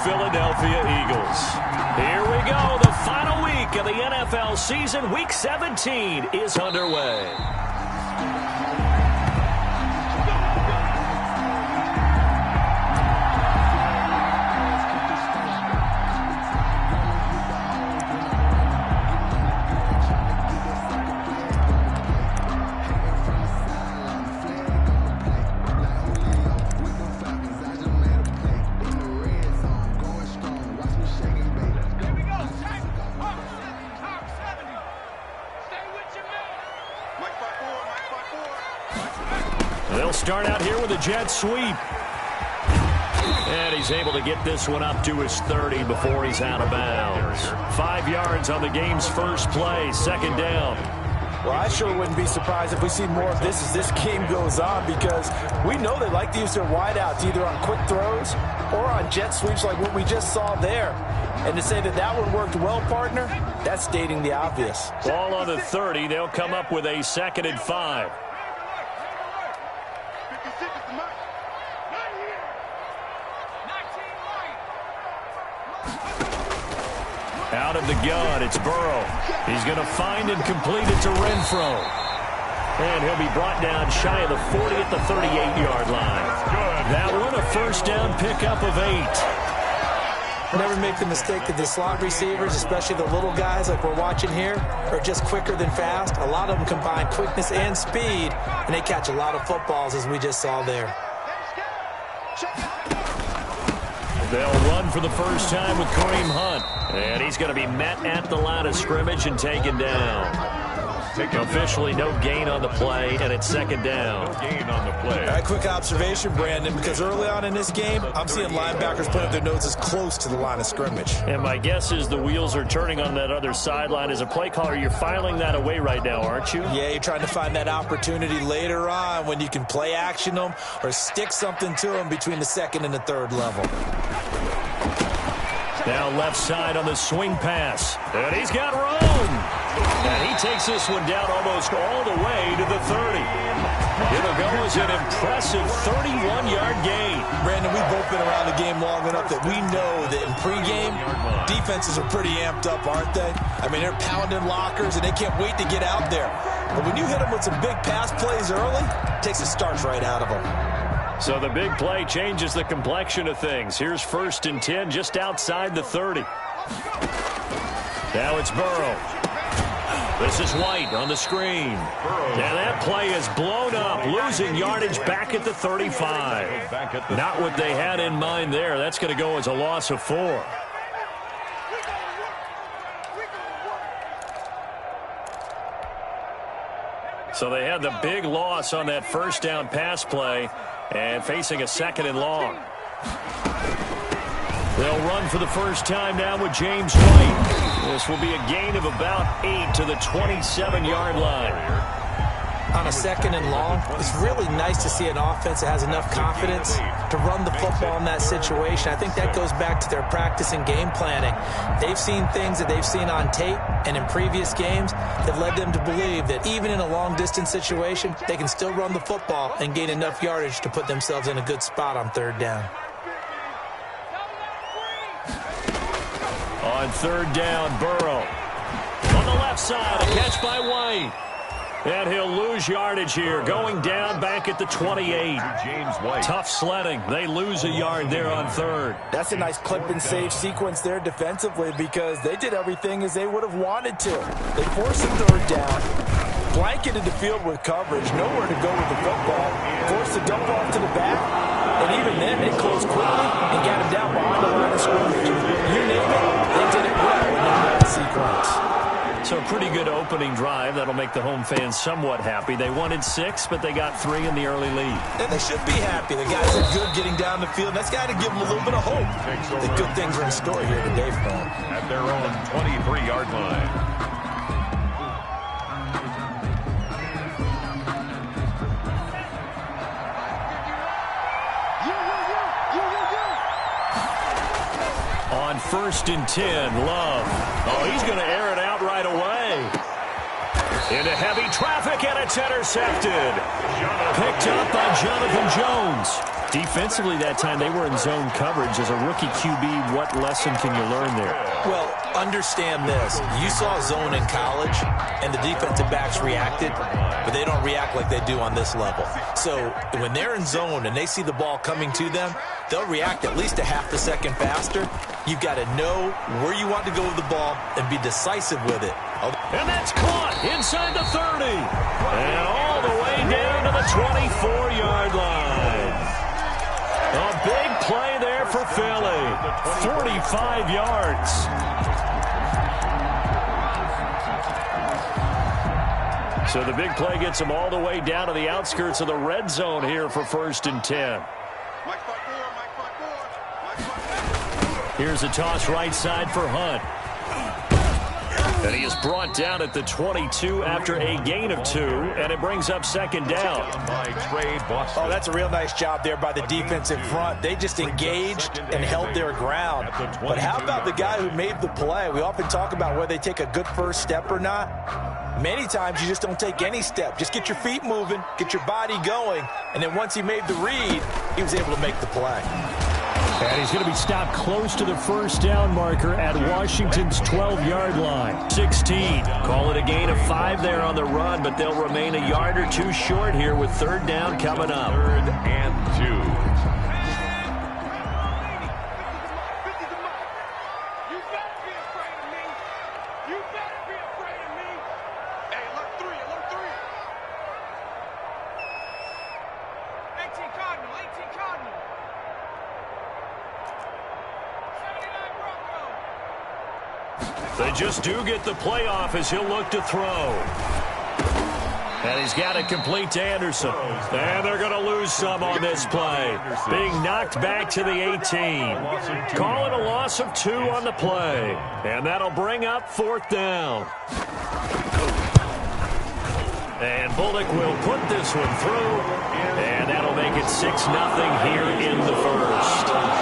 Philadelphia Eagles. Here we go. The final week of the NFL season. Week 17 is underway. They'll start out here with a jet sweep. And he's able to get this one up to his 30 before he's out of bounds. 5 yards on the game's first play, second down. Well, I sure wouldn't be surprised if we see more of this as this game goes on, because we know they like to use their wideouts either on quick throws or on jet sweeps like what we just saw there. And to say that that one worked well, partner, that's stating the obvious. Ball on the 30. They'll come up with a 2nd and 5. Out of the gun, it's Burrow. He's going to find and complete it to Renfro. And he'll be brought down shy of the 40 at the 38-yard line. That one, a first down pickup of 8. Never make the mistake that the slot receivers, especially the little guys like we're watching here, are just quicker than fast. A lot of them combine quickness and speed, and they catch a lot of footballs, as we just saw there. They'll run for the first time with Kareem Hunt. And he's going to be met at the line of scrimmage and taken down. Officially no gain on the play, and it's second down. No gain on the play. All right, quick observation, Brandon, because early on in this game, I'm seeing linebackers putting up their noses close to the line of scrimmage. And my guess is the wheels are turning on that other sideline. As a play caller, you're filing that away right now, aren't you? Yeah, you're trying to find that opportunity later on when you can play action them or stick something to them between the 2nd and the 3rd level. Now left side on the swing pass. And he's got room. And he takes this one down almost all the way to the 30. It'll go as an impressive 31-yard gain. Brandon, we've both been around the game long enough that we know that in pregame, defenses are pretty amped up, aren't they? I mean, they're pounding lockers, and they can't wait to get out there. But when you hit them with some big pass plays early, it takes the starch right out of them. So the big play changes the complexion of things. Here's 1st and 10 just outside the 30. Now it's Burrow. This is White on the screen. And that play is blown up, losing yardage back at the 35. Not what they had in mind there. That's going to go as a loss of 4. So they had the big loss on that first down pass play and facing a 2nd and long. They'll run for the first time now with James White. This will be a gain of about 8 to the 27-yard line. On a 2nd and long, it's really nice to see an offense that has enough confidence to run the football in that situation. I think that goes back to their practice and game planning. They've seen things that they've seen on tape and in previous games that led them to believe that even in a long-distance situation, they can still run the football and gain enough yardage to put themselves in a good spot on 3rd down. On 3rd down, Burrow. On the left side, a catch by White. And he'll lose yardage here, going down back at the 28. James White. Tough sledding. They lose a yard there on 3rd. That's a nice clip and save sequence there defensively, because they did everything as they would have wanted to. They forced a 3rd down, blanketed the field with coverage, nowhere to go with the football, forced the dump off to the back, and even then they closed quickly and got him down behind the line of scrimmage. You name it, they did it well in that sequence. So pretty good opening drive. That'll make the home fans somewhat happy. They wanted 6, but they got 3 in the early lead. And they should be happy. The guys are good getting down the field. That's got to give them a little bit of hope. The good things are in store here today for them. At their own 23-yard line. On 1st and 10, Love. Oh, he's going to air it out right away. Into heavy traffic, and it's intercepted. Picked up by Jonathan Jones. Defensively that time, they were in zone coverage. As a rookie QB, what lesson can you learn there? Well, understand this. You saw zone in college, and the defensive backs reacted, but they don't react like they do on this level. So when they're in zone and they see the ball coming to them, they'll react at least a half a second faster. You've got to know where you want to go with the ball and be decisive with it. And that's caught inside the 30. And all the way down to the 24-yard line. A big play there for Philly. 45 yards. So the big play gets them all the way down to the outskirts of the red zone here for 1st and 10. Here's a toss right side for Hunt. And he is brought down at the 22 after a gain of 2, and it brings up 2nd down. Oh, that's a real nice job there by the defensive front. They just engaged and held their ground. But how about the guy who made the play? We often talk about whether they take a good first step or not. Many times you just don't take any step. Just get your feet moving, get your body going, and then once he made the read, he was able to make the play. And he's going to be stopped close to the 1st down marker at Washington's 12-yard line. 16. Call it a gain of 5 there on the run, but they'll remain a yard or 2 short here with 3rd down coming up. 3rd and 2. They just do get the playoff as he'll look to throw. And he's got it complete to Anderson. And they're going to lose some on this play. Being knocked back to the 18. Call it a loss of 2 on the play. And that'll bring up 4th down. And Bullock will put this one through. And that'll make it 6-0 here in the 1st.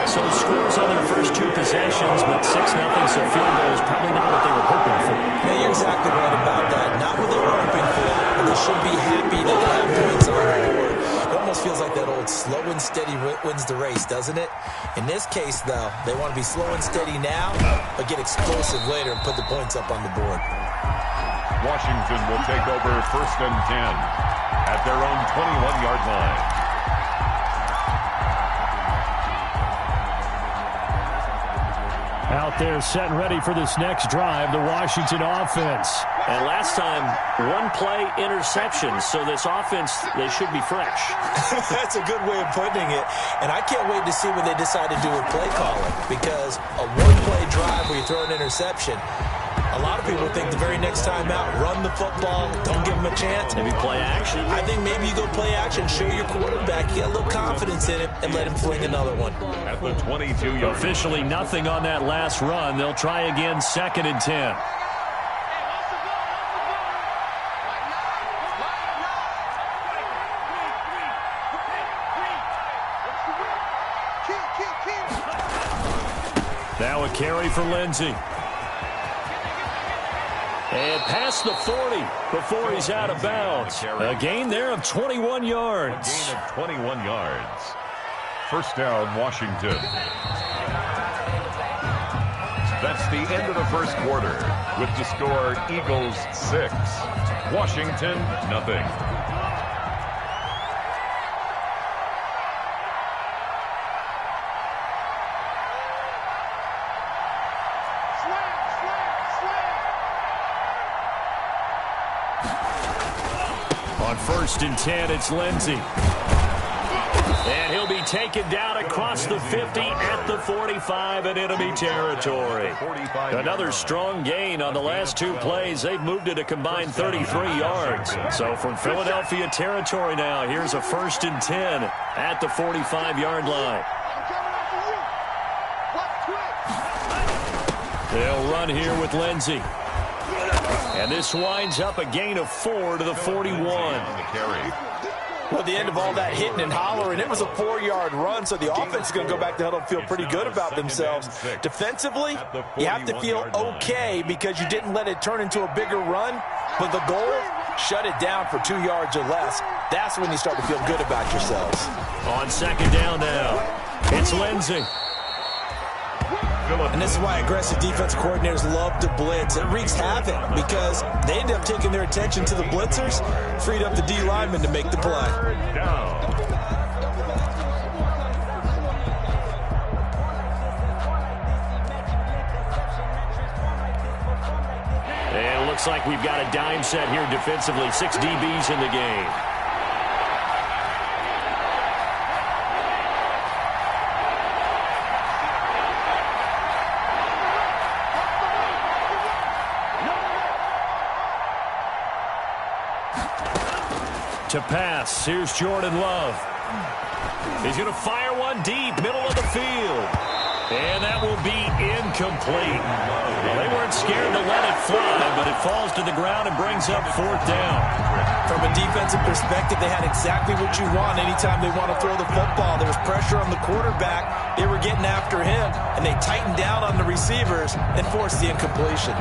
So scores on their first 2 possessions, but 6-0, so field goal is probably not what they were hoping for. Yeah, you're exactly right about that. Not what they were hoping for, but they should be happy that they have points on the board. It almost feels like that old slow and steady wins the race, doesn't it? In this case, though, they want to be slow and steady now, but get explosive later and put the points up on the board. Washington will take over 1st and 10 at their own 21-yard line. Out there set and ready for this next drive, the Washington offense. And last time, 1 play interception, so this offense, they should be fresh. That's a good way of putting it. And I can't wait to see what they decide to do with play calling, because a 1-play drive where you throw an interception, a lot of people think the very next time out, run the football, don't give them a chance. Maybe play action. I think maybe you go play action, show your quarterback, get a little confidence in him, and let him fling another one. At the 22-yard. Officially nothing on that last run. They'll try again 2nd and 10. Now a carry for Lindsey. And past the 40 before he's out of bounds. A gain there of 21 yards. A gain of 21 yards. 1st down, Washington. That's the end of the 1st quarter. With the score, Eagles 6, Washington nothing. On 1st and 10, it's Lindsey. And he'll be taken down across the 50 at the 45 in enemy territory. Another strong gain on the last 2 plays. They've moved it a combined 33 yards. So from Philadelphia territory now, here's a 1st and 10 at the 45-yard line. They'll run here with Lindsey. And this winds up a gain of 4 to the 41. Well, at the end of all that hitting and hollering, it was a 4-yard run, so the offense is going to go back to huddle and feel pretty good about themselves. Defensively, you have to feel okay because you didn't let it turn into a bigger run, but the goal, shut it down for 2 yards or less. That's when you start to feel good about yourselves. On second down now, it's Lindsey. And this is why aggressive defense coordinators love to blitz. It wreaks havoc because they end up taking their attention to the blitzers, freed up the D lineman to make the play. And it looks like we've got a dime set here defensively. 6 DBs in the game. To pass, here's Jordan Love. He's going to fire one deep, middle of the field. And that will be incomplete. Well, they weren't scared to let it fly, but it falls to the ground and brings up 4th down. From a defensive perspective, they had exactly what you want anytime they want to throw the football. There was pressure on the quarterback. They were getting after him, and they tightened down on the receivers and forced the incompletion.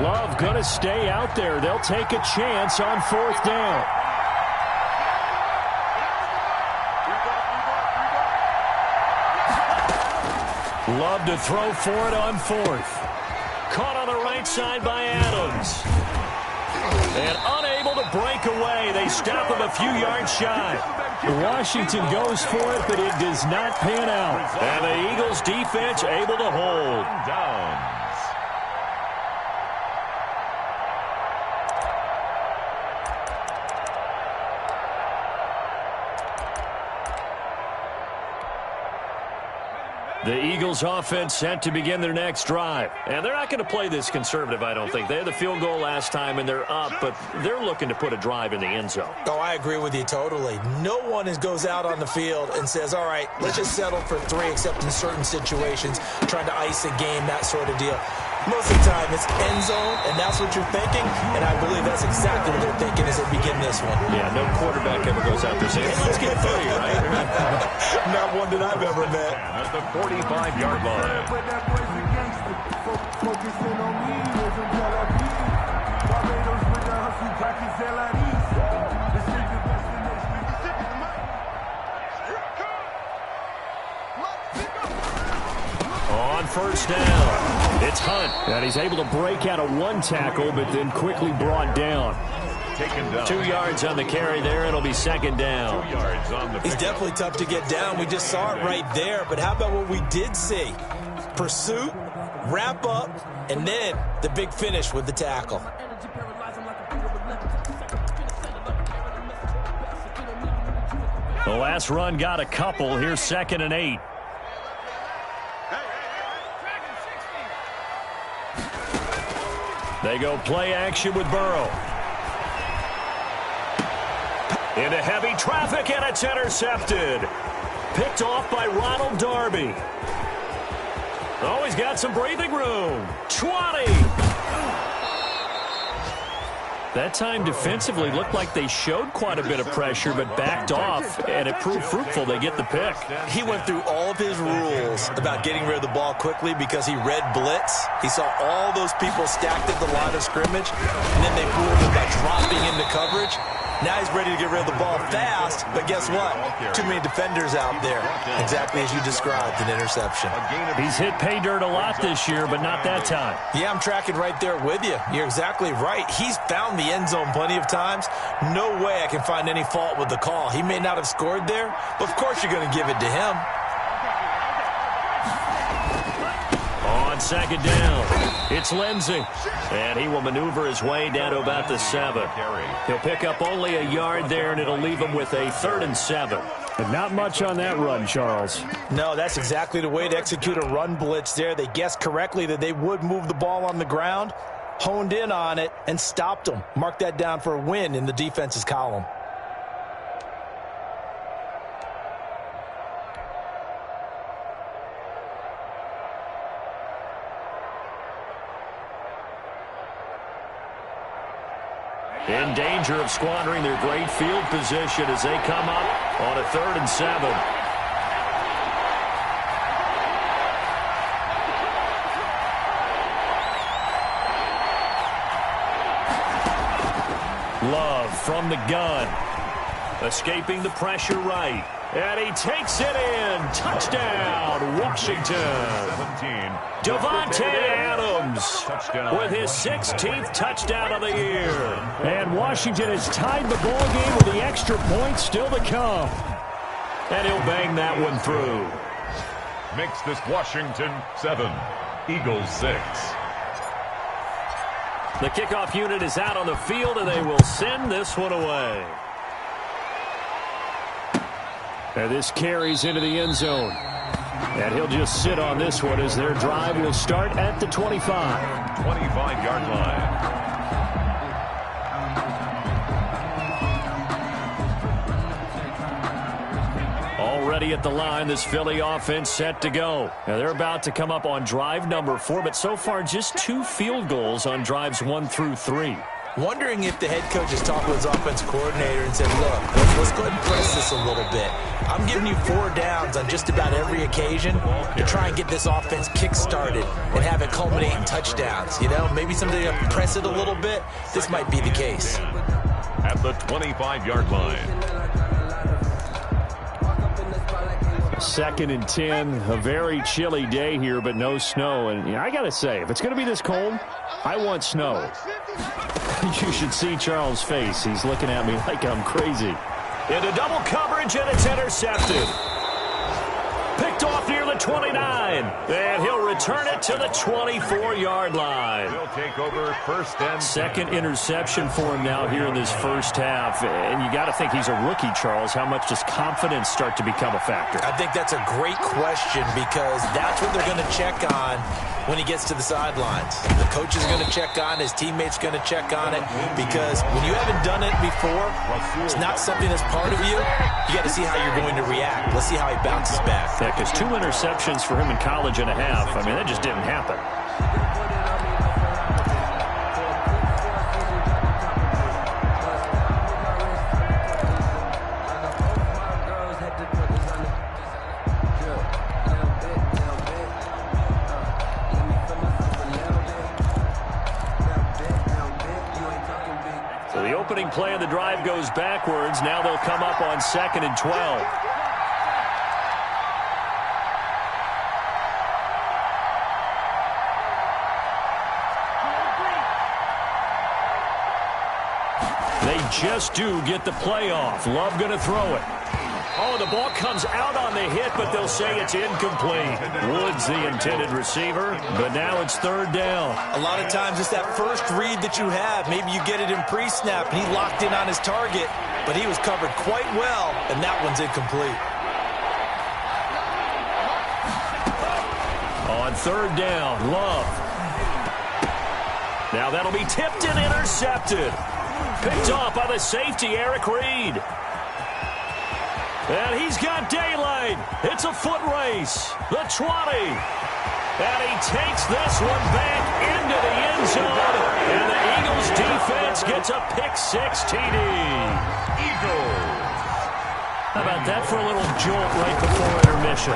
Love going to stay out there. They'll take a chance on 4th down. Love to throw for it on 4th. Caught on the right side by Adams. And unable to break away. They stop him a few yards shy. Washington goes for it, but it does not pan out. And the Eagles defense able to hold. Downs. The Eagles offense set to begin their next drive. And they're not going to play this conservative, I don't think. They had the field goal last time, and they're up, but they're looking to put a drive in the end zone. Oh, I agree with you totally. No one goes out on the field and says, all right, let's just settle for 3, except in certain situations, trying to ice a game, that sort of deal. Most of the time, it's end zone, and that's what you're thinking, and I believe that's exactly what they're thinking as they begin this one. Yeah, no quarterback ever goes out there saying, hey, let's get 30, right? Not one that I've ever met. At the 45-yard line. On 1st down, it's Hunt. And he's able to break out of 1 tackle, but then quickly brought down. Taken down. 2 yards on the carry there. It'll be 2nd down. 2 yards on the He's definitely tough to get down. We just saw it right there. But how about what we did see? Pursuit, wrap up, and then the big finish with the tackle. The last run got a couple. Here's 2nd and 8. They go play action with Burrow. Into heavy traffic, and it's intercepted. Picked off by Ronald Darby. Oh, he's got some breathing room. 20. That time defensively looked like they showed quite a bit of pressure, but backed off, and it proved fruitful. They get the pick. He went through all of his rules about getting rid of the ball quickly because he read blitz. He saw all those people stacked at the line of scrimmage, and then they fooled him by dropping into coverage. Now he's ready to get rid of the ball fast, but guess what? Too many defenders out there. Exactly as you described, an interception. He's hit pay dirt a lot this year, but not that time. Yeah, I'm tracking right there with you. You're exactly right. He's found the end zone plenty of times. No way I can find any fault with the call. He may not have scored there, but of course you're going to give it to him. On 2nd down, it's Lindsey. And he will maneuver his way down to about the 7. He'll pick up only a yard there, and it'll leave him with a 3rd and 7. But not much on that run, Charles. No, that's exactly the way to execute a run blitz there. They guessed correctly that they would move the ball on the ground, honed in on it, and stopped them. Mark that down for a win in the defense's column. In danger of squandering their great field position as they come up on a 3rd and 7. Love from the gun. Escaping the pressure right. And he takes it in. Touchdown, Washington. 17. Davante Adams with his 16th touchdown of the year. And Washington has tied the ball game with the extra point still to come. And he'll bang that one through. Makes this Washington 7, Eagles 6. The kickoff unit is out on the field, and they will send this one away. And this carries into the end zone. And he'll just sit on this one as their drive will start at the 25. 25-yard line. Already at the line, this Philly offense set to go. Now they're about to come up on drive number 4, but so far just 2 field goals on drives 1 through 3. Wondering if the head coach has talked with his offensive coordinator and said, look, let's go ahead and press this a little bit. I'm giving you 4 downs on just about every occasion to try and get this offense kick-started and have it culminate in touchdowns. You know, maybe somebody to press it a little bit. This might be the case. At the 25-yard line. 2nd and 10, a very chilly day here, but no snow. And I got to say, if it's going to be this cold, I want snow. You should see Charles' face. He's looking at me like I'm crazy. Into double coverage, and it's intercepted. Picked off near the 29. And he'll return it to the 24-yard line. He'll take over 1st and 2nd interception for him now here in this first half. And you got to think he's a rookie, Charles. How much does confidence start to become a factor? I think that's a great question because that's what they're going to check on when he gets to the sidelines. The coach is going to check on, his teammates going to check on it, because when you haven't done it before, it's not something that's part of you. You got to see how you're going to react. Let's see how he bounces back. Yeah, because 2 interceptions for him in college and a half. I mean, that just didn't happen. So the opening play of the drive goes backwards. Now they'll come up on 2nd and 12. They just do get the play off. Love going to throw it. Oh, the ball comes out on the hit, but they'll say it's incomplete. Woods the intended receiver, but now it's 3rd down. A lot of times it's that first read that you have. Maybe you get it in pre-snap, and he locked in on his target, but he was covered quite well, and that one's incomplete. On 3rd down, Love. Now that'll be tipped and intercepted. Picked off by the safety, Eric Reed. And he's got daylight. It's a foot race. The 20. And he takes this one back into the end zone. And the Eagles defense gets a pick-6 TD. Eagles. How about that for a little jolt right before intermission?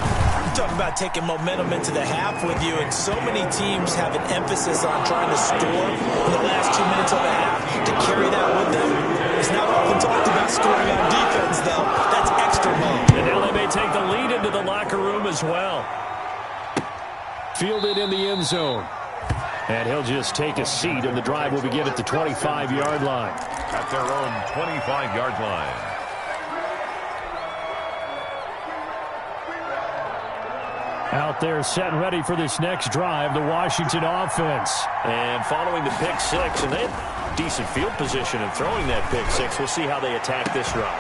Talk about taking momentum into the half with you, and so many teams have an emphasis on trying to score in the last 2 minutes of the half. To carry that with them is not often talked about. Scoring on defense, though. That's extra mode. And now they may take the lead into the locker room as well. Fielded in the end zone. And he'll just take a seat, and the drive will begin at the 25-yard line. At their own 25-yard line. Out there set and ready for this next drive, the Washington offense. And following the pick-6, and they had decent field position in throwing that pick-6. We'll see how they attack this run.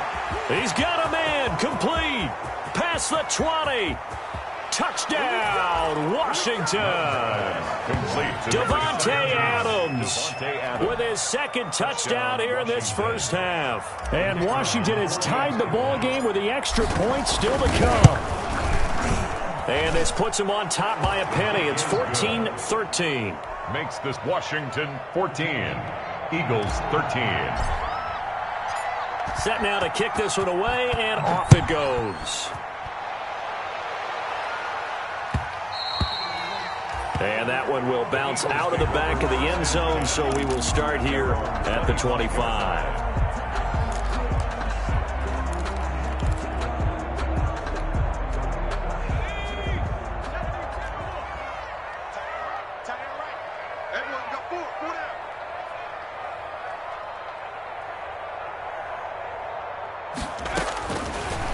He's got a man, complete, past the 20. Touchdown, Washington. Complete to Davante Adams with his 2nd touchdown here in this first half. And Washington has tied the ball game with the extra point still to come. And this puts him on top by a penny. It's 14-13. Makes this Washington 14, Eagles 13. Set now to kick this one away, and off it goes. And that one will bounce out of the back of the end zone, so we will start here at the 25.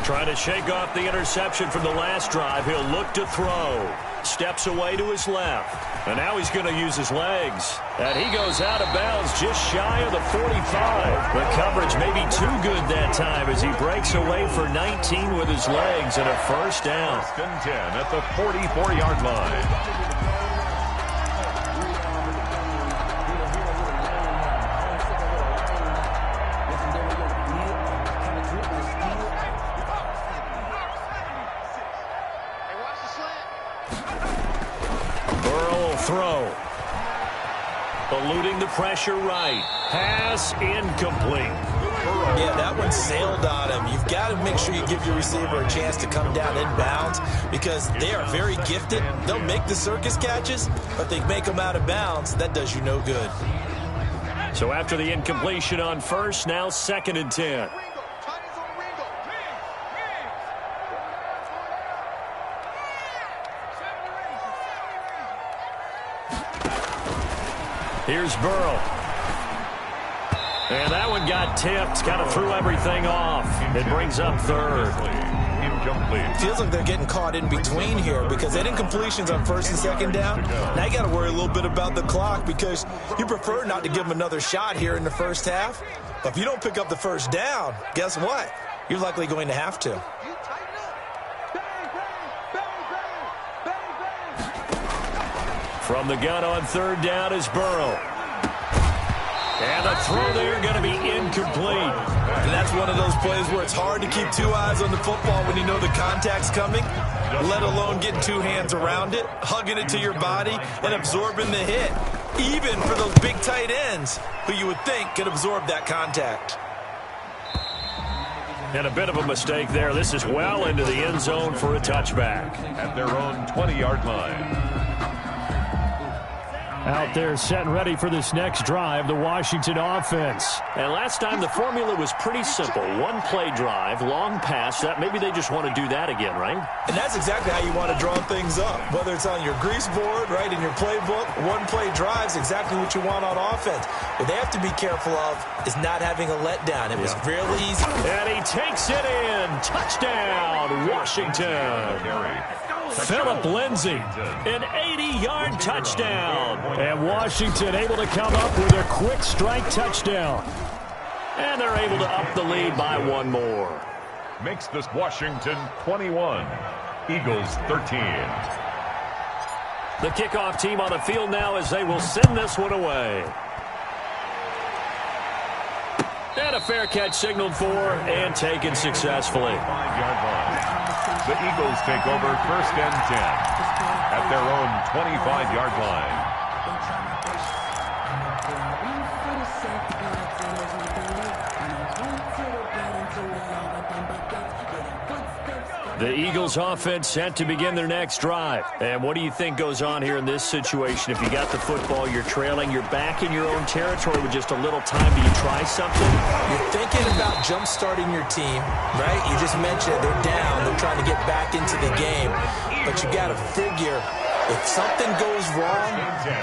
Trying to shake off the interception from the last drive. He'll look to throw. Steps away to his left. And now he's going to use his legs. And he goes out of bounds just shy of the 45. The coverage may be too good that time as he breaks away for 19 with his legs and a first down. First and 10 at the 44-yard line. Throw. Eluding the pressure right. Pass incomplete. Yeah, that one sailed on him. You've got to make sure you give your receiver a chance to come down inbounds because they are very gifted. They'll make the circus catches, but they make them out of bounds. That does you no good. So after the incompletion on first, now 2nd and 10. Here's Burrow. And that one got tipped. Kind of threw everything off. It brings up 3rd. Incomplete. Feels like they're getting caught in between here because that incompletion's on 1st and 2nd down. Now you got to worry a little bit about the clock because you prefer not to give them another shot here in the first half. But if you don't pick up the first down, guess what? You're likely going to have to. From the gun on 3rd down is Burrow. And the throw there going to be incomplete. And that's one of those plays where it's hard to keep 2 eyes on the football when you know the contact's coming, let alone getting 2 hands around it, hugging it to your body, and absorbing the hit, even for those big tight ends who you would think could absorb that contact. And a bit of a mistake there. This is well into the end zone for a touchback. At their own 20-yard line. Out there set and ready for this next drive, the Washington offense. And last time the formula was pretty simple. 1-play drive, long pass. That maybe they just want to do that again, right? And that's exactly how you want to draw things up. Whether it's on your grease board, right, in your playbook, 1-play drive's exactly what you want on offense. What they have to be careful of is not having a letdown. It was really easy. And he takes it in. Touchdown, Washington. Philip Lindsay, an 80-yard touchdown. And Washington able to come up with a quick strike touchdown. And they're able to up the lead by 1 more. Makes this Washington 21, Eagles 13. The kickoff team on the field now as they will send this one away. And a fair catch signaled for and taken successfully. 5-yard line. The Eagles take over 1st and 10 at their own 25-yard line. The Eagles offense set to begin their next drive. And what do you think goes on here in this situation? If you got the football, you're trailing, you're back in your own territory with just a little time. Do you try something? You're thinking about jump-starting your team, right? You just mentioned it. They're down. They're trying to get back into the game. But you got to figure if something goes wrong,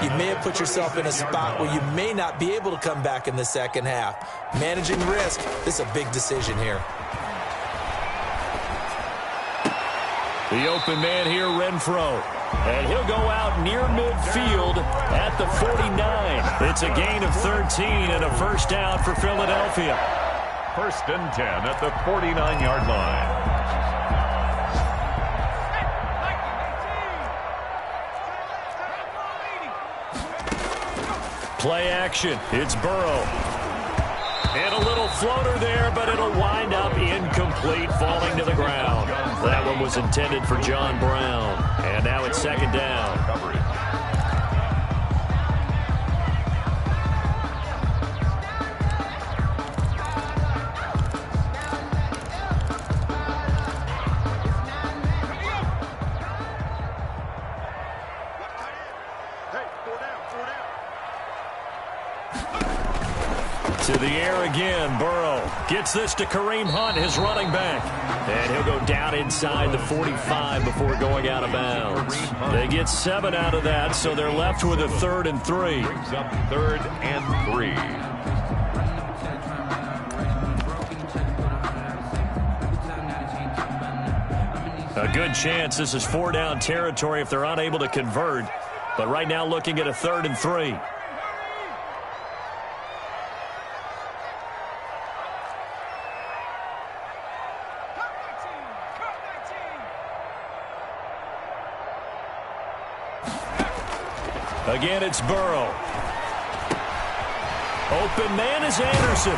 you may have put yourself in a spot where you may not be able to come back in the second half. Managing risk, this is a big decision here. The open man here, Renfro. And he'll go out near midfield at the 49. It's a gain of 13 and a first down for Philadelphia. 1st and 10 at the 49-yard line. Play action. It's Burrow. And a little floater there, but it'll wind up incomplete, falling to the ground. That one was intended for John Brown. And now it's 2nd down. the air again. Burrow gets this to Kareem Hunt, his running back. And he'll go down inside the 45 before going out of bounds. They get 7 out of that, so they're left with a 3rd and 3. Brings up 3rd and 3. A good chance this is 4-down territory if they're unable to convert. But right now looking at a 3rd and 3. Again, it's Burrow. Open man is Anderson.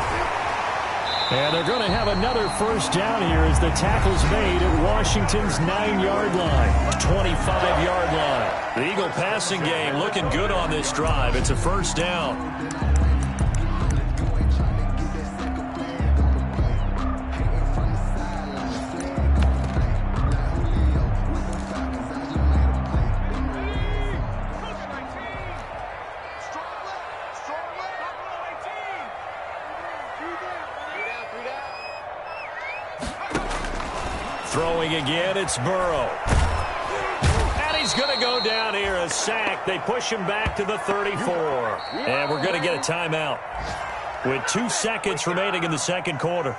And they're going to have another 1st down here as the tackle's made at Washington's 9-yard line. 25-yard line. The Eagle passing game looking good on this drive. It's a 1st down. Throwing again, it's Burrow. And he's going to go down here, a sack. They push him back to the 34. And we're going to get a timeout with 2 seconds remaining in the 2nd quarter.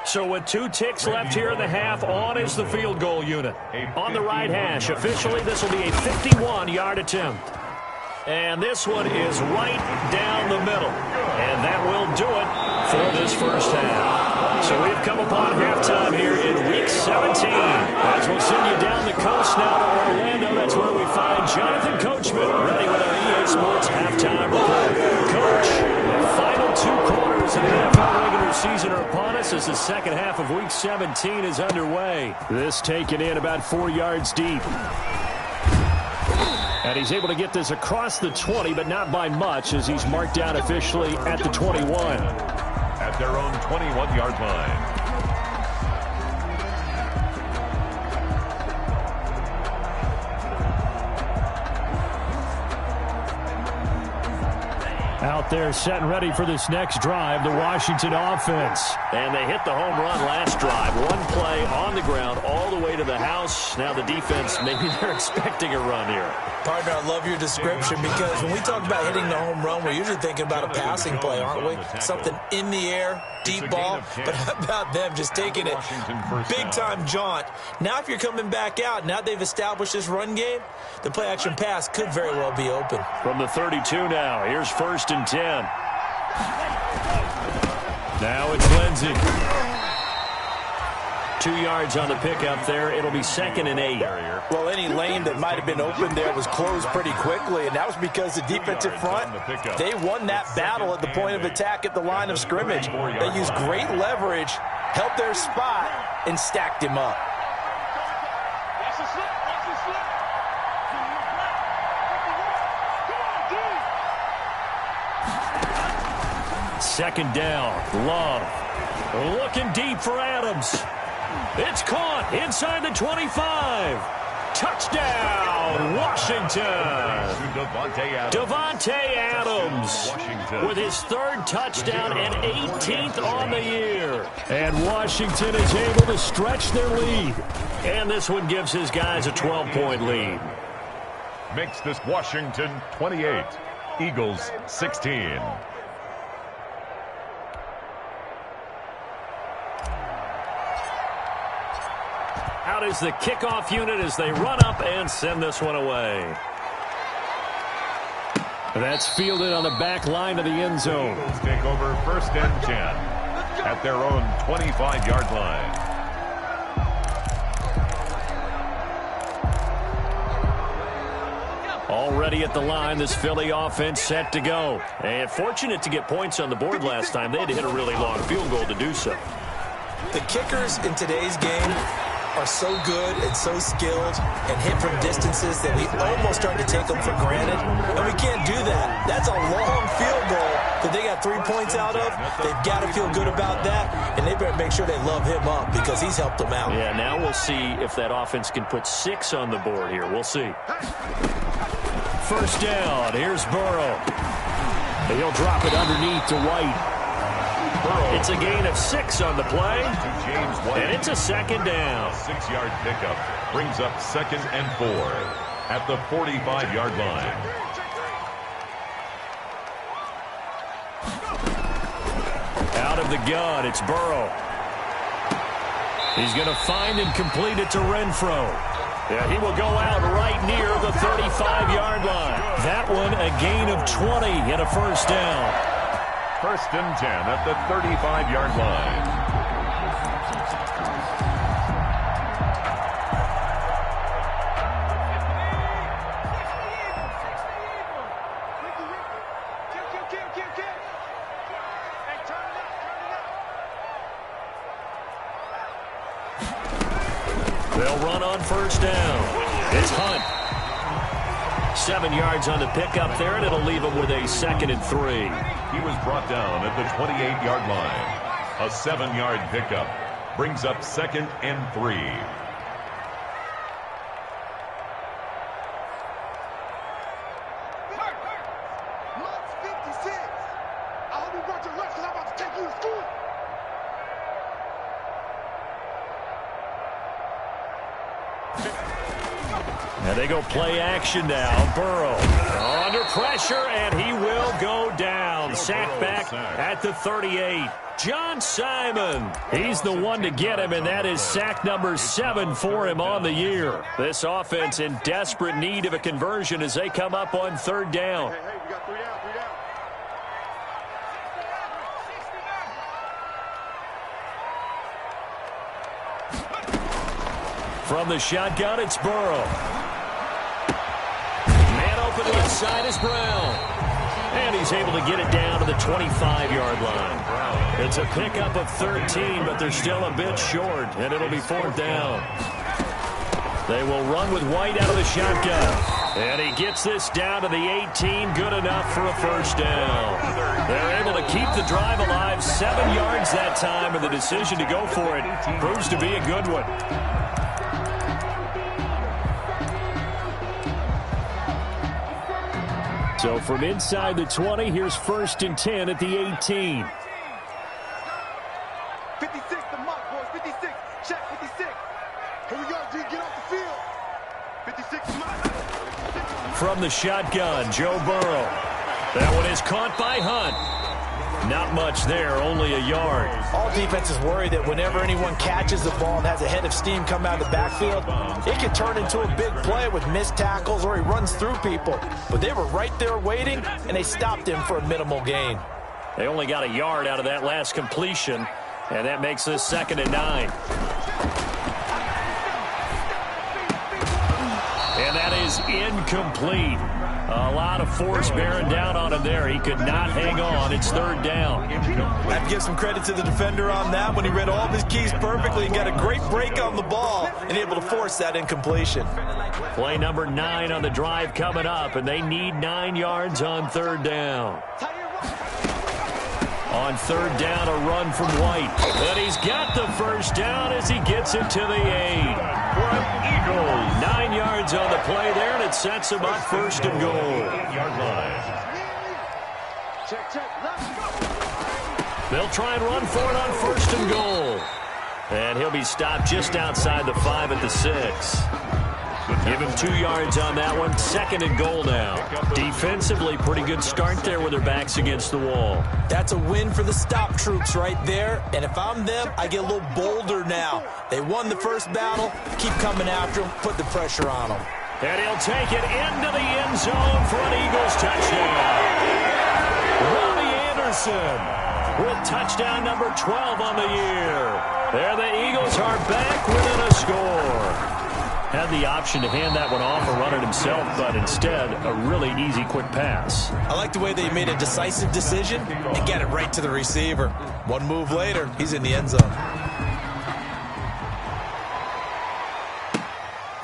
So with 2 ticks left here in the half, on is the field goal unit. On the right hash, officially this will be a 51-yard attempt. And this one is right down the middle. And that will do it for this 1st half. So we've come upon halftime here in Week 17. As we'll send you down the coast now to Orlando, that's where we find Jonathan Coachman, ready with our EA Sports halftime report. Coach, the final 2 quarters of the NFL regular season are upon us as the 2nd half of Week 17 is underway. This taken in about 4 yards deep. And he's able to get this across the 20, but not by much, as he's marked down officially at the 21. At their own 21-yard line. Out there set and ready for this next drive, the Washington offense. And they hit the home run last drive. 1 play on the ground all the way to the house. Now the defense, maybe they're expecting a run here. Partner, I love your description because when we talk about hitting the home run, we're usually thinking about a passing play, aren't we? Something in the air, deep ball. But how about them just taking it big-time jaunt? Now if you're coming back out, now they've established this run game, the play-action pass could very well be open. From the 32 now, here's 1st and 10. Now it's Lindsey. 2 yards on the pickup there. It'll be 2nd and 8. Well, any lane that might have been open there was closed pretty quickly, and that was because the defensive front, they won that battle at the point of attack at the line of scrimmage. They used great leverage, helped their spot, and stacked him up. Second down, Love. Looking deep for Adams. It's caught inside the 25. Touchdown, Washington. Davante Adams with his 3rd touchdown and 18th on the year. And Washington is able to stretch their lead. And this one gives his guys a 12-point lead. Makes this Washington 28, Eagles 16. Out is the kickoff unit as they run up and send this one away. That's fielded on the back line of the end zone. Eagles take over 1st and 10 at their own 25-yard line. Already at the line, this Philly offense set to go. And fortunate to get points on the board last time. They had to hit a really long field goal to do so. The kickers in today's game are so good and so skilled and hit from distances that we almost start to take them for granted. And we can't do that. That's a long field goal that they got 3 points out of. They've got to feel good about that, and they better make sure they love him up because he's helped them out. Yeah, now we'll see if that offense can put 6 on the board here. We'll see. 1st down. Here's Burrow. He'll drop it underneath to White. It's a gain of 6 on the play, and it's a second down. 6-yard pickup brings up 2nd and 4 at the 45-yard line. Out of the gun, it's Burrow. He's going to find and complete it to Renfro. Yeah, he will go out right near the 35-yard line. That one a gain of 20 and a first down. 1st and 10 at the 35-yard line. They'll run on first down. It's Hunt. 7 yards on the pickup there, and it'll leave him with a 2nd and 3. He was brought down at the 28-yard line. A 7-yard pickup brings up 2nd and 3. And they go play action now. Burrow under pressure, and he will go down. Sacked back at the 38. John Simon, he's the one to get him, and that is sack number 7 for him on the year. This offense in desperate need of a conversion as they come up on 3rd down. Hey, we got 3 down. From the shotgun, it's Burrow. Man open left side is Brown. And he's able to get it down to the 25-yard line. It's a pickup of 13, but they're still a bit short, and it'll be 4th down. They will run with White out of the shotgun. And he gets this down to the 18, good enough for a first down. They're able to keep the drive alive, 7 yards that time, and the decision to go for it proves to be a good one. So from inside the 20, here's 1st and 10 at the 18. 56, the mark, boys. 56. Check 56. Here we go, G. Get off the field. 56, mark. From the shotgun, Joe Burrow. That one is caught by Hunt. Not much there, only a yard. All defenses worry that whenever anyone catches the ball and has a head of steam come out of the backfield, it can turn into a big play with missed tackles or he runs through people. But they were right there waiting, and they stopped him for a minimal gain. They only got a yard out of that last completion, and that makes this 2nd and 9. And that is incomplete. A lot of force bearing down on him there. He could not hang on. It's 3rd down. I have to give some credit to the defender on that when he read all of his keys perfectly and got a great break on the ball and able to force that incompletion. Play number 9 on the drive coming up, and they need 9 yards on 3rd down. On 3rd down, a run from White. But he's got the first down as he gets it to the 8. For Eagles. 9 yards on the play there, and it sets him up 1st and goal. 8-yard line. They'll try and run for it on 1st and goal. And he'll be stopped just outside the 5 at the 6. Give him 2 yards on that one. 2nd and goal now. Defensively, pretty good start there with their backs against the wall. That's a win for the stop troops right there. And if I'm them, I get a little bolder now. They won the first battle. Keep coming after them. Put the pressure on them. And he'll take it into the end zone for an Eagles touchdown. Robbie Anderson with touchdown number 12 on the year. There the Eagles are back within a score. Had the option to hand that one off or run it himself, but instead, a really easy, quick pass. I like the way they made a decisive decision and get it right to the receiver. One move later, he's in the end zone.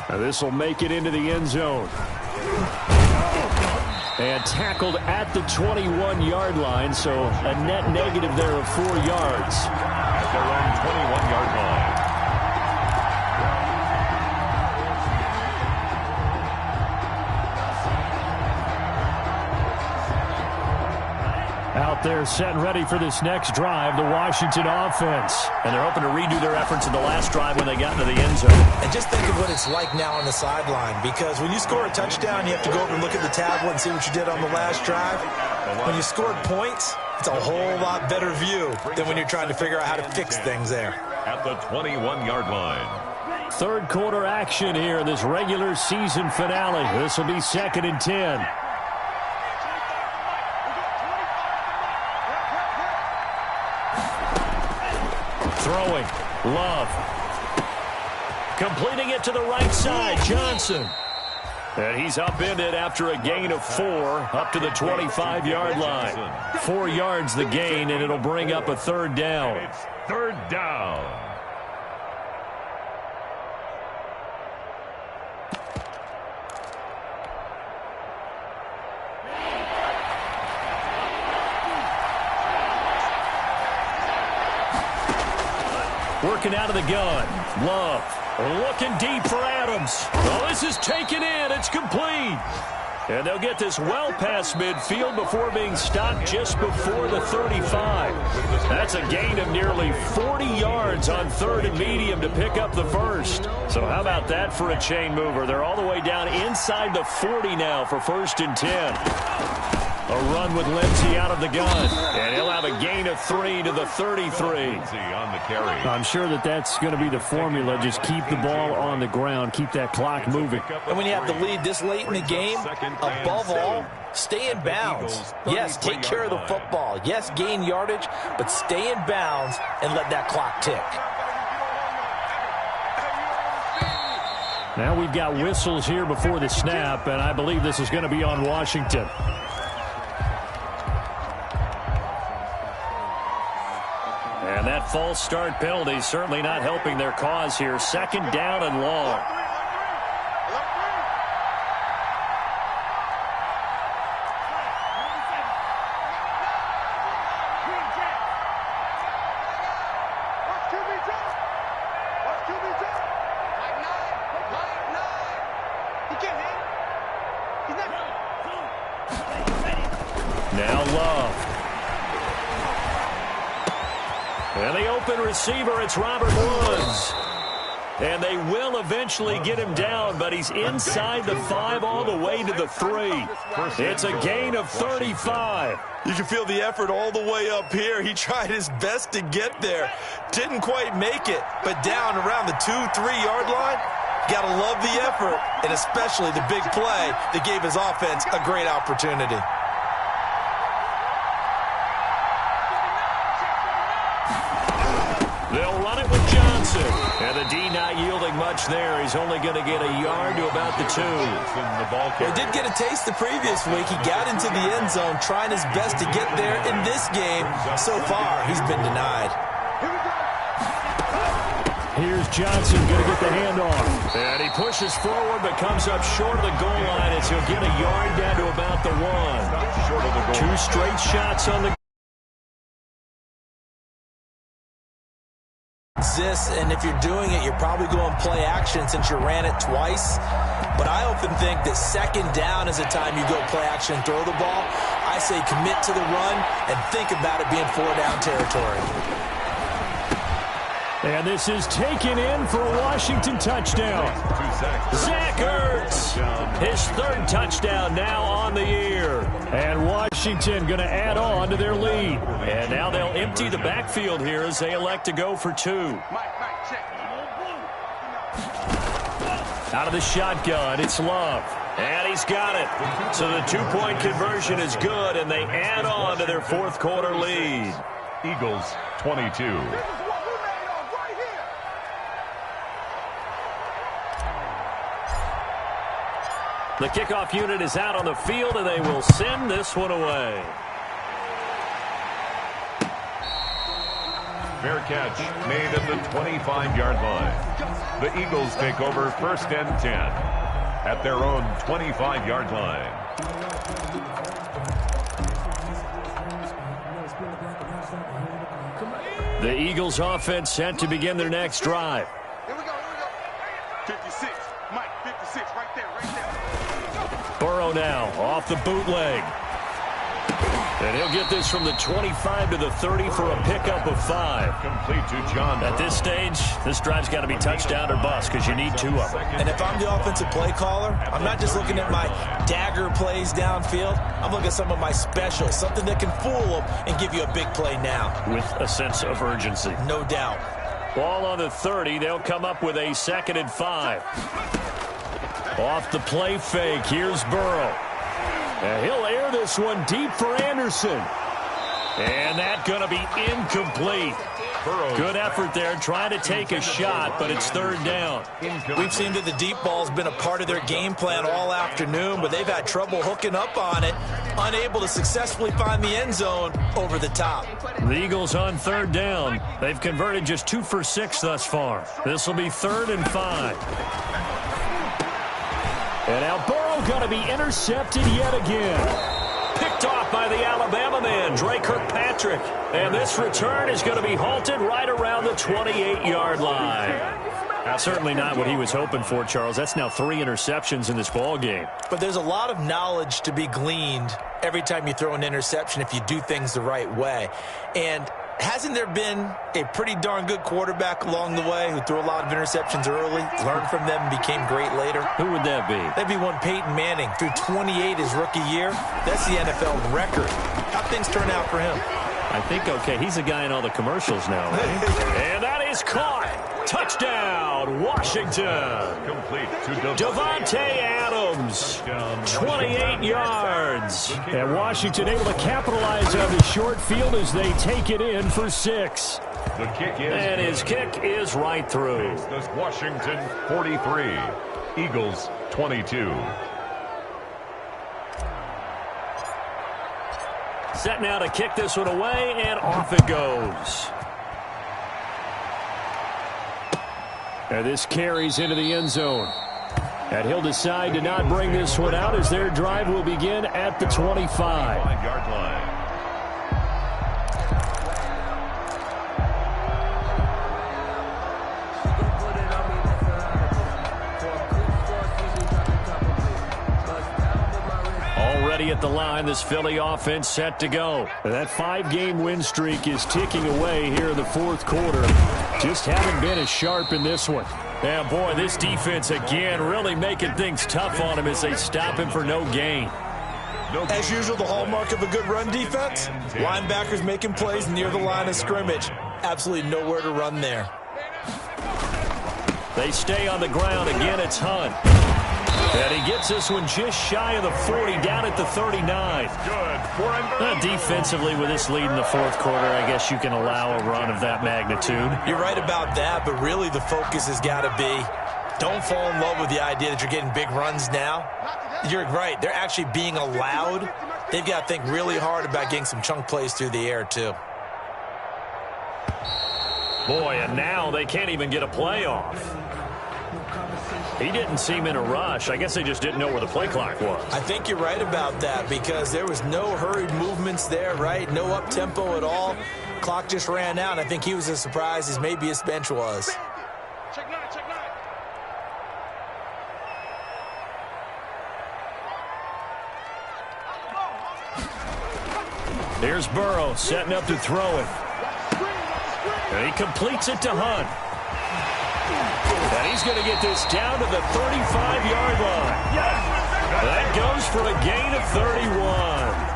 Now this will make it into the end zone. And tackled at the 21-yard line, so a net negative there of 4 yards. At their own 21-yard line. out there set and ready for this next drive, the Washington offense. And they're hoping to redo their efforts in the last drive when they got into the end zone. And just think of what it's like now on the sideline, because when you score a touchdown, you have to go over and look at the tablet and see what you did on the last drive. When you scored points, it's a whole lot better view than when you're trying to figure out how to fix things there. At the 21-yard line. Third quarter action here in this regular season finale. This will be 2nd and 10. Throwing. Love. Completing it to the right side. Johnson. And he's upended after a gain of 4 up to the 25-yard line. 4 yards the gain, and it'll bring up a third down. It's third down. Working out of the gun. Love. Looking deep for Adams. Oh, this is taken in. It's complete. And they'll get this well past midfield before being stopped just before the 35. That's a gain of nearly 40 yards on 3rd and medium to pick up the first. So how about that for a chain mover? They're all the way down inside the 40 now for 1st and 10. A run with Lindsey out of the gun. And he'll have a gain of 3 to the 33. Lindsey on the carry. I'm sure that's going to be the formula. Just keep the ball on the ground. Keep that clock moving. And when you have the lead this late in the game, above all, stay in bounds. Yes, take care of the football. Yes, gain yardage, but stay in bounds and let that clock tick. Now we've got whistles here before the snap, and I believe this is going to be on Washington. And that false start penalty certainly not helping their cause here. 2nd down and long. Now Love. And the open receiver, it's Robert Woods. And they will eventually get him down, but he's inside the 5 all the way to the 3. It's a gain of 35. You can feel the effort all the way up here. He tried his best to get there. Didn't quite make it, but down around the 2-3 yard line, got to love the effort, and especially the big play that gave his offense a great opportunity. They'll run it with Johnson. And the D not yielding much there. He's only going to get a yard to about the 2. He did get a taste the previous week. He got into the end zone trying his best to get there. In this game, so far, he's been denied. Here's Johnson going to get the handoff. And he pushes forward but comes up short of the goal line as he'll get a yard down to about the 1. 2 straight shots on the and if you're doing it, you're probably going play action since you ran it twice. But I often think that 2nd down is the time you go play action and throw the ball. I say commit to the run and think about it being 4-down territory. And this is taken in for a Washington touchdown. Zach Ertz, his 3rd touchdown now on the year. And Washington going to add on to their lead. And now they'll empty the backfield here as they elect to go for 2. Out of the shotgun, it's Love. And he's got it. So the 2-point conversion is good, and they add on to their 4th quarter lead. Eagles 22. The kickoff unit is out on the field, and they will send this one away. Fair catch made at the 25-yard line. The Eagles take over 1st and 10 at their own 25-yard line. The Eagles offense set to begin their next drive. Here we go. 56. Mike, 56, right there. Burrow now off the bootleg. And he'll get this from the 25 to the 30 for a pickup of 5. Complete to John. At this stage, this drive's got to be touchdown or bust because you need 2 of them. And if I'm the offensive play caller, I'm not just looking at my dagger plays downfield. I'm looking at some of my specials, something that can fool them and give you a big play now. With a sense of urgency. No doubt. Ball on the 30. They'll come up with a 2nd and 5. Off the play fake. Here's Burrow. And he'll air this one deep for Anderson. And that's going to be incomplete. Good effort there, trying to take a shot, but it's 3rd down. We've seen that the deep ball's been a part of their game plan all afternoon, but they've had trouble hooking up on it, unable to successfully find the end zone over the top. The Eagles on 3rd down. They've converted just 2 for 6 thus far. This will be 3rd and 5. And now Burrow going to be intercepted yet again. Picked off by the Alabama man, Dre Kirkpatrick. And this return is going to be halted right around the 28-yard line. Certainly not what he was hoping for, Charles. That's now 3 interceptions in this ball game. But there's a lot of knowledge to be gleaned every time you throw an interception if you do things the right way. And hasn't there been a pretty darn good quarterback along the way who threw a lot of interceptions early, learned from them, and became great later? Who would that be? That'd be one Peyton Manning. Threw 28 his rookie year. That's the NFL record. How'd things turn out for him? I think, okay, he's a guy in all the commercials now. Right? And that is caught. Touchdown, Washington. Complete to Devontae Adams, 28 yards. And Washington able to capitalize on the short field as they take it in for 6. The kick is. And his kick is right through. It's Washington 43, Eagles 22. Set now to kick this one away, and off it goes. And this carries into the end zone. And he'll decide to not bring this one out as their drive will begin at the 25. 5-yard line. Already at the line, this Philly offense set to go. That 5-game win streak is ticking away here in the 4th quarter. Just haven't been as sharp in this one. Yeah, boy, this defense again really making things tough on him as they stop him for no gain. As usual, the hallmark of a good run defense, linebackers making plays near the line of scrimmage. Absolutely nowhere to run there. They stay on the ground. Again, it's Hunt. And he gets this one just shy of the 40, down at the 39. Defensively, with this lead in the 4th quarter, I guess you can allow a run of that magnitude. You're right about that, but really the focus has got to be, don't fall in love with the idea that you're getting big runs now. You're right. They're actually being allowed. They've got to think really hard about getting some chunk plays through the air, too. Boy, and now they can't even get a play off. He didn't seem in a rush. I guess they just didn't know where the play clock was. I think you're right about that because there was no hurried movements there, right? No up-tempo at all. Clock just ran out. I think he was as surprised as maybe his bench was. Here's Burrow setting up to throw it. And he completes it to Hunt. And he's going to get this down to the 35-yard line. That goes for a gain of 31.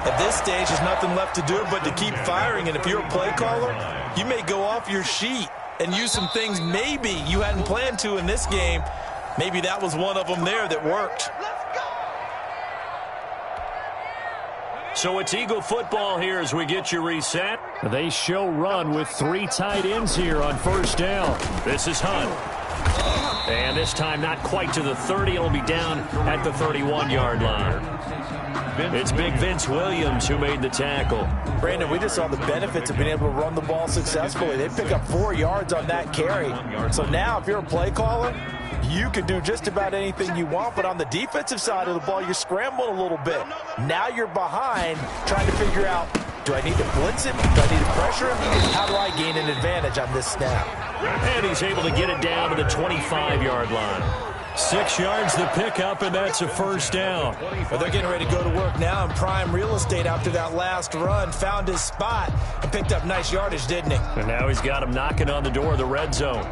At this stage, there's nothing left to do but to keep firing. And if you're a play caller, you may go off your sheet and use some things maybe you hadn't planned to in this game. Maybe that was one of them there that worked. So it's Eagle football here as we get you reset. They show run with 3 tight ends here on 1st down. This is Hunt. And this time not quite to the 30. It'll be down at the 31-yard line. It's big Vince Williams who made the tackle. Brandon, we just saw the benefits of being able to run the ball successfully. They pick up 4 yards on that carry. So now if you're a play caller, you can do just about anything you want, but on the defensive side of the ball, you're scrambling a little bit. Now you're behind trying to figure out, do I need to blitz him? Do I need to pressure him? How do I gain an advantage on this snap? And he's able to get it down to the 25-yard line. 6 yards the pickup, and that's a first down. Well, they're getting ready to go to work now in prime real estate after that last run. Found his spot and picked up nice yardage, didn't he? And now he's got him knocking on the door of the red zone.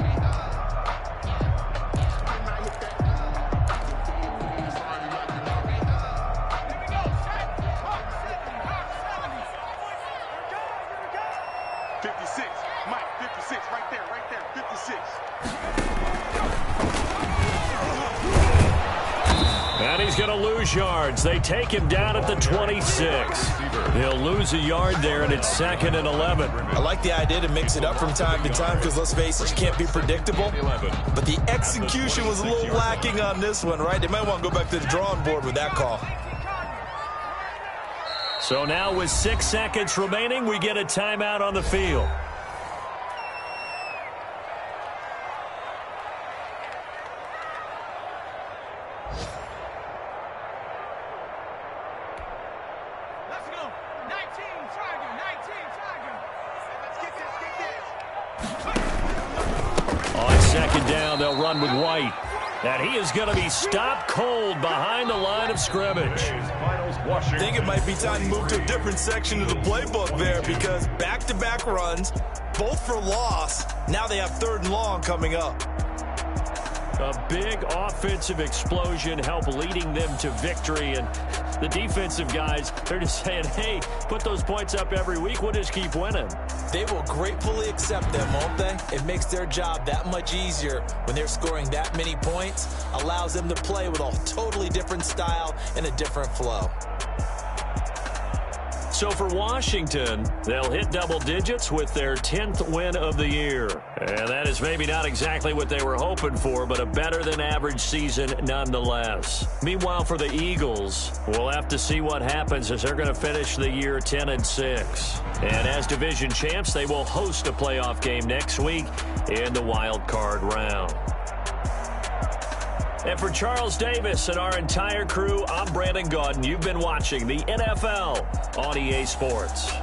And he's going to lose yards. They take him down at the 26. He'll lose a yard there, and it's 2nd and 11. I like the idea to mix it up from time to time because, let's face it, you can't be predictable. But the execution was a little lacking on this one, right? They might want to go back to the drawing board with that call. So now with 6 seconds remaining, we get a timeout on the field. They'll run with White. And he is going to be stopped cold behind the line of scrimmage. I think it might be time to move to a different section of the playbook there because back-to-back runs, both for loss. Now they have 3rd and long coming up. A big offensive explosion help leading them to victory. And the defensive guys, they're just saying, hey, put those points up every week. We'll just keep winning. They will gratefully accept them, won't they? It makes their job that much easier when they're scoring that many points. Allows them to play with a totally different style and a different flow. So for Washington, they'll hit double digits with their 10th win of the year. And that is maybe not exactly what they were hoping for, but a better than average season nonetheless. Meanwhile, for the Eagles, we'll have to see what happens as they're going to finish the year 10-6. And as division champs, they will host a playoff game next week in the wild card round. And for Charles Davis and our entire crew, I'm Brandon Gaudin. You've been watching the NFL on EA Sports.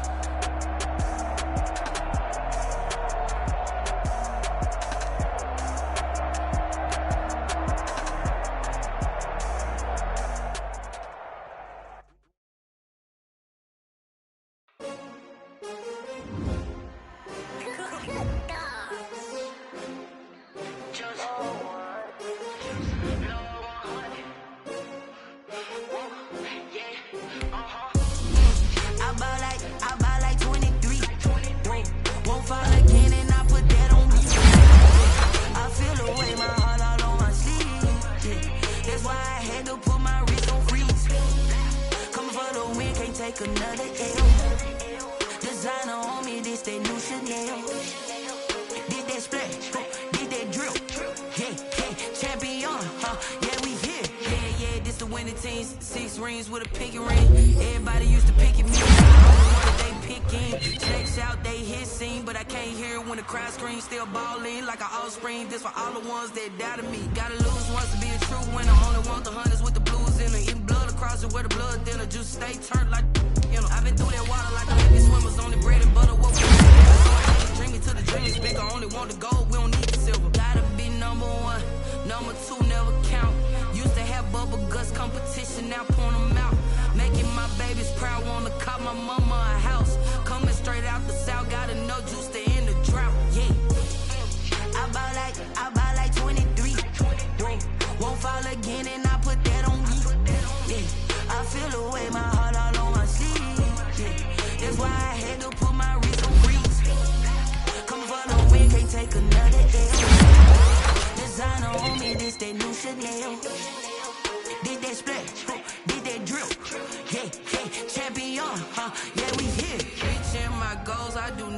Champion, yeah, we here. Reaching my goals, I do